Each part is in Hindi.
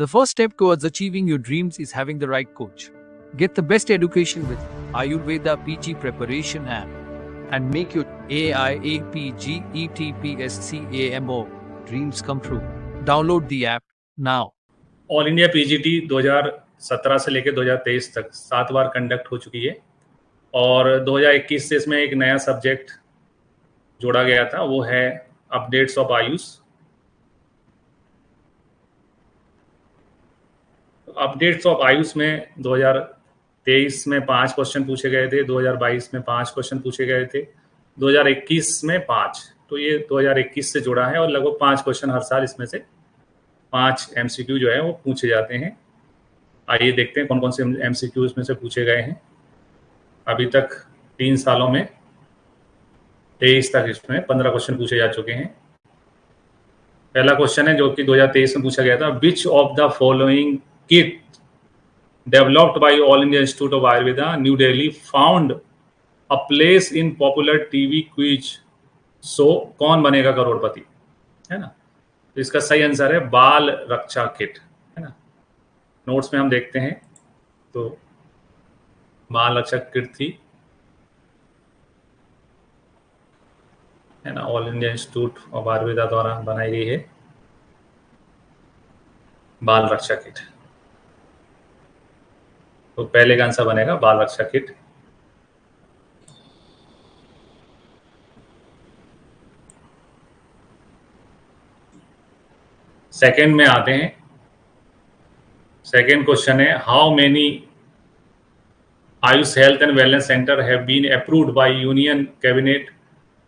The first step towards achieving your dreams is having the right coach. Get the best education with Ayurveda PG Preparation app and make your AIAPGETPSCAMO dreams come true. Download the app now. All India PGT 2017 से लेकर 2023 तक 7 बार कंडक्ट हो चुकी है और 2021 से इसमें एक नया सब्जेक्ट जोड़ा गया था, वो है updates of Ayush. Updates of Ayush में 2023 में 5 क्वेश्चन पूछे गए थे, 2022 में 5 क्वेश्चन पूछे गए थे, 2021 में 5। तो ये 2021 से जुड़ा है और लगभग 5 क्वेश्चन हर साल इसमें से 5 एमसीक्यू जो है वो पूछे जाते हैं। आइए देखते हैं कौन कौन से एमसीक्यू इसमें से पूछे गए हैं। अभी तक 3 सालों में 23 तक इसमें 15 क्वेश्चन पूछे जा चुके हैं। पहला क्वेश्चन है जो कि 2023 में पूछा गया था, विच of the following kit developed by all India Institute of Ayurveda New Delhi found a place in popular TV quiz show कौन बनेगा करोड़पति, है ना। तो इसका सही आंसर है बाल रक्षा किट, है ना। नोट्स में हम देखते हैं तो बाल रक्षा किट थी, है ना, All India Institute of Ayurveda द्वारा बनाई गई है बाल रक्षा किट। तो पहले का आंसर बनेगा बाल रक्षा किट। सेकंड में आते हैं। सेकंड क्वेश्चन है, how many AYUSH health and wellness centre have been approved by union cabinet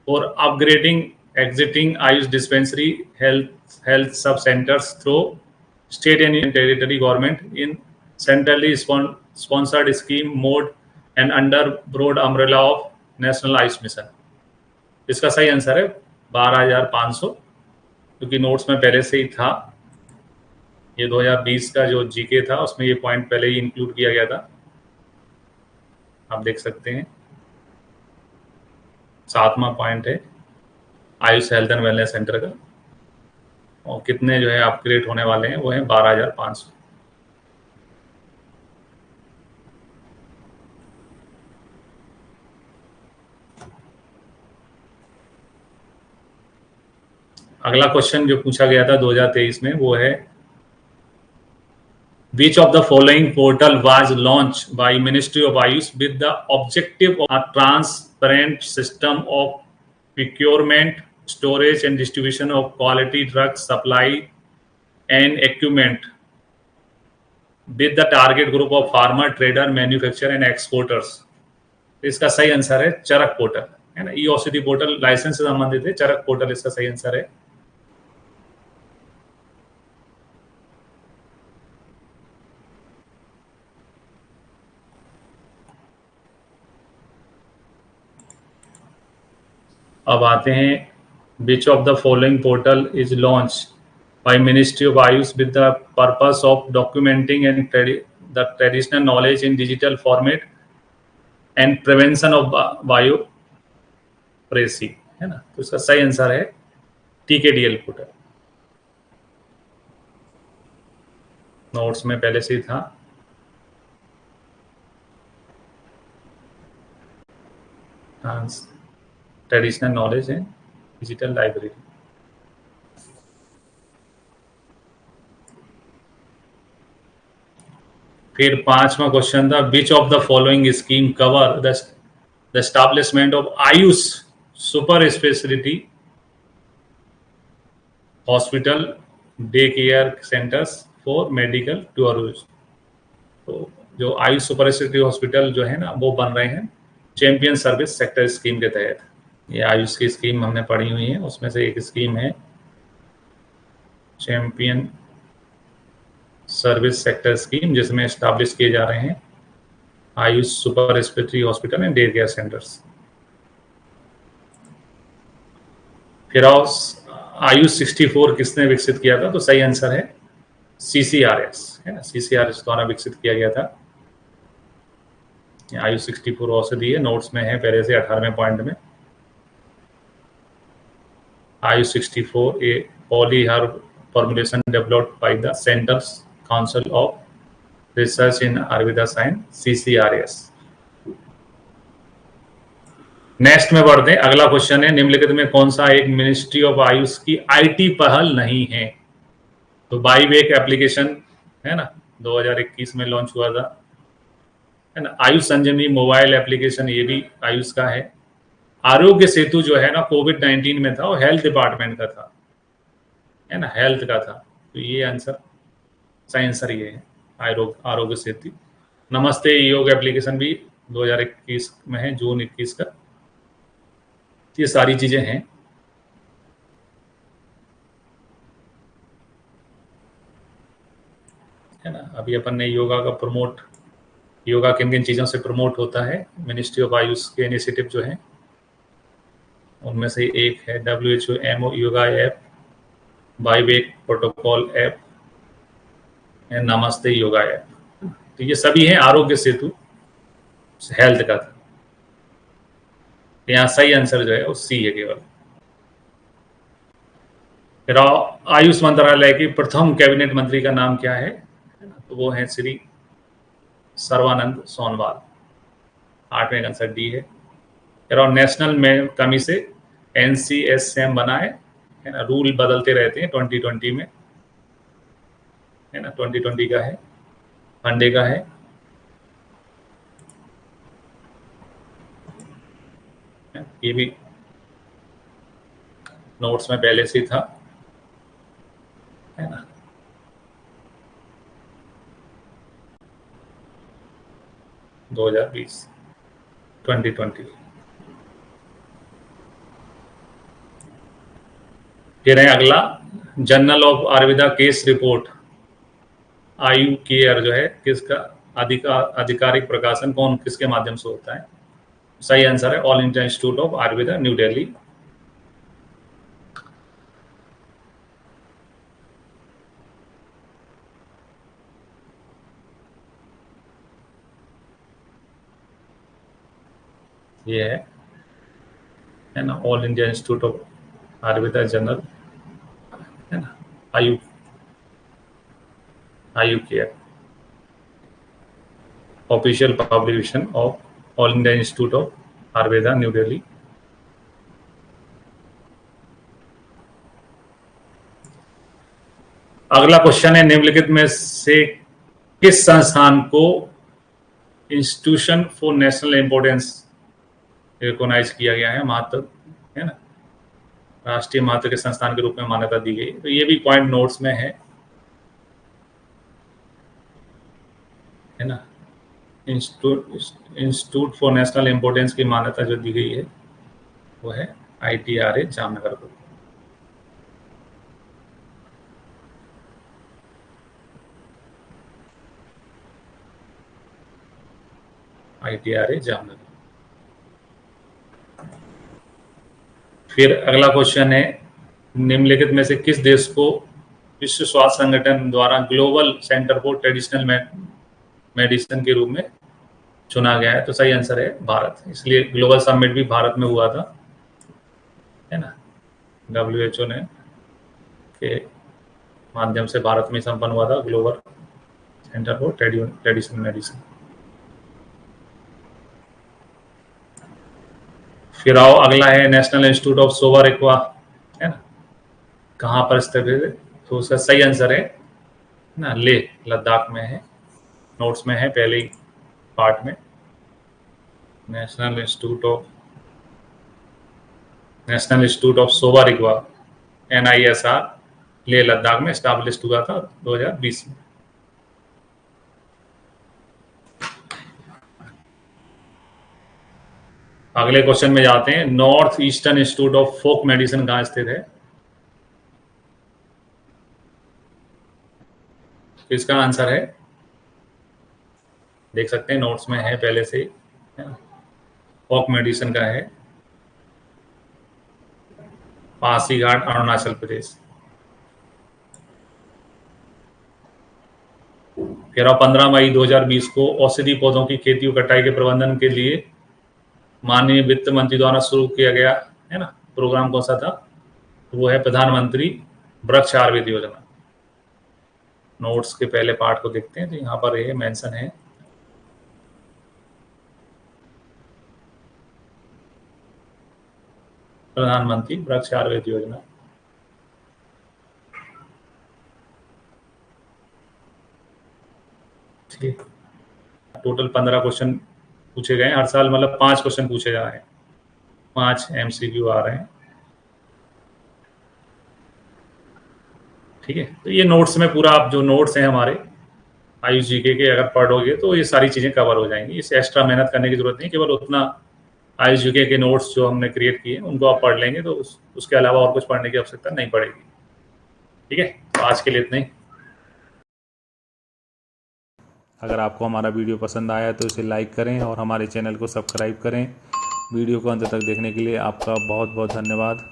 for upgrading existing AYUSH dispensary health sub centres through state and territory government in centrally sponsored scheme mode and under broad umbrella of national AYUSH mission. इसका सही आंसर है 12,500, क्योंकि नोट्स में पहले से ही था। ये 2020 का जो जीके था उसमें ये पॉइंट पहले ही इंक्लूड किया गया था, आप देख सकते हैं। 7वां पॉइंट है Ayush health and wellness centre का, और कितने जो है अपग्रेड होने वाले हैं वो है 12,500। अगला क्वेश्चन जो पूछा गया था 2023 में वो है, which of the following portal was launched by Ministry of Ayush with the objective of a transparent system of procurement, storage and distribution of quality drug supply and equipment with the target group of farmer, trader, manufacturer and exporters। इसका सही आंसर है चरक पोर्टल, है ना। ईओसीटी पोर्टल लाइसेंस से संबंधित है, चरक पोर्टल इसका सही आंसर है। अब आते हैं, which of the following portal is launch by ministry of AYUSH with the purpose of documenting and the traditional knowledge in digital format and prevention of biopiracy, है ना। तो इसका सही आंसर है टीकेडीएल पोर्टल। नोट्स में पहले से ही था। ट्रेडिशनल नॉलेज है डिजिटल लाइब्रेरी। फिर 5वां क्वेश्चन था, विच of the following scheme cover the establishment of Ayush super speciality hospital day care centres for medical tourism. तो जो आयुष सुपर स्पेशलिटी हॉस्पिटल जो है ना वो बन रहे हैं चैंपियन सर्विस सेक्टर स्कीम के तहत। ये आयुष की स्कीम हमने पढ़ी हुई है, उसमें से एक स्कीम है चैंपियन सर्विस सेक्टर स्कीम, जिसमें एस्टैब्लिश किए जा रहे हैं Ayush super speciality hospital and day care centres. फिर आयुष 64 किसने विकसित किया था? तो सही आंसर है सीसीआरएस, है ना। सीसीआरएस द्वारा विकसित किया गया था। आयुष 64 औषधि है, नोट्स में है पहले से 18वें पॉइंट में। AYUSH 64 A poly herb formulation developed by the centers council of research in Ayurveda science, CCRS। Next में बढ़ते हैं। अगला क्वेश्चन है, निम्नलिखित में कौन सा एक मिनिस्ट्री ऑफ आयुष की IT पहल नहीं है? तो बाईवेक एप्लीकेशन है ना, 2021 में लॉन्च हुआ था, है ना। आयुष संजीवनी मोबाइल एप्लीकेशन, ये भी आयुष का है। आरोग्य सेतु जो है ना, कोविड-19 में था, वो हेल्थ डिपार्टमेंट का था, है ना, हेल्थ का था। तो ये आंसर, सही आंसर ये है, आरोग्य सेतु। नमस्ते योग एप्लीकेशन भी 2021 में है, जून 21 का। ये सारी चीजें हैं। है ना। अभी अपन ने योगा का प्रमोट, योगा किन किन चीज़ों से प्रमोट होता है, मिनिस्ट्री ऑफ आयुष के इनिशिएटिव जो है उनमें से एक है WHO MO yoga app, Y break protocol app, Namaste yoga app. तो ये सभी हैं आरोग्य सेतु हेल्थ का था। यहाँ सही आंसर जो है वो C है केवल। फिर आयुष मंत्रालय की प्रथम कैबिनेट मंत्री का नाम क्या है? तो वो है श्री सर्वानंद सोनवाल। 8वें आंसर D है। फिर नेशनल में कमी से NCSM बना है ना। रूल बदलते रहते हैं 2020 में, है ना। 2020 का है, फंडे का है। ये भी नोट्स में पहले से था, है ना। दो 2020 फिर है अगला, journal of Ayurveda case report, आयु केयर जो है, किसका आधिकारिक प्रकाशन कौन किसके माध्यम से होता है? सही आंसर है All India Institute of Ayurveda, New Delhi. ये है ना, All India Institute of Ayurveda journal, है ना, Ayu care, official publication of All India Institute of Ayurveda, New Delhi. अगला क्वेश्चन है, निम्नलिखित में से किस संस्थान को institution for national importance recognise किया गया है, महत्व, है ना, राष्ट्रीय महत्व के संस्थान के रूप में मान्यता दी गई? तो ये भी पॉइंट नोट्स में है ना। इंस्टीट्यूट फॉर नेशनल इंपोर्टेंस की मान्यता जो दी गई है वो है ITRA जामनगर को। ITRA जामनगर। फिर अगला क्वेश्चन है, निम्नलिखित में से किस देश को विश्व स्वास्थ्य संगठन द्वारा global centre for traditional medicine के रूप में चुना गया है? तो सही आंसर है भारत। इसलिए ग्लोबल समिट भी भारत में हुआ था, है ना। WHO ने के माध्यम से भारत में संपन्न हुआ था global centre for traditional medicine. फिर आओ अगला है, नेशनल इंस्टीट्यूट ऑफ सोवा रिक्वा, है ना, कहाँ पर स्थित है? तो उसका सही आंसर है ना, लेह लद्दाख में है। नोट्स में है पहले ही पार्ट में। National institute of Sowa Rigpa NISR Leh Ladakh में स्टैब्लिश हुआ था 2020 में। अगले क्वेश्चन में जाते हैं, North Eastern Institute of Folk Medicine कहाँ स्थित है? तो इसका आंसर है, देख सकते हैं नोट्स में है पहले से, फोक मेडिसिन का है पासीघाट, अरुणाचल प्रदेश। फिर 15 मई 2020 को औषधि पौधों की खेती और कटाई के प्रबंधन के लिए माननीय वित्त मंत्री द्वारा शुरू किया गया, है ना, प्रोग्राम कौन सा था? वो है प्रधानमंत्री वृक्ष आयुर्वेद योजना। नोट्स के पहले पार्ट को देखते हैं तो यहाँ पर ये मेंशन है, प्रधानमंत्री वृक्ष आयुर्वेद योजना। ठीक, टोटल 15 क्वेश्चन पूछे गए हैं हर साल, मतलब 5 क्वेश्चन पूछे जा रहे हैं, 5 MCQ आ रहे हैं। ठीक है, तो ये नोट्स में पूरा, आप जो नोट्स हैं हमारे आयुष जीके के अगर पढ़ोगे तो ये सारी चीज़ें कवर हो जाएंगी, इससे एक्स्ट्रा मेहनत करने की जरूरत नहीं, केवल उतना आयुष जीके के नोट्स जो हमने क्रिएट किए उनको आप पढ़ लेंगे तो उसके अलावा और कुछ पढ़ने की आवश्यकता नहीं पड़ेगी। ठीक है, तो आज के लिए इतना ही। अगर आपको हमारा वीडियो पसंद आया तो इसे लाइक करें और हमारे चैनल को सब्सक्राइब करें। वीडियो को अंत तक देखने के लिए आपका बहुत बहुत धन्यवाद।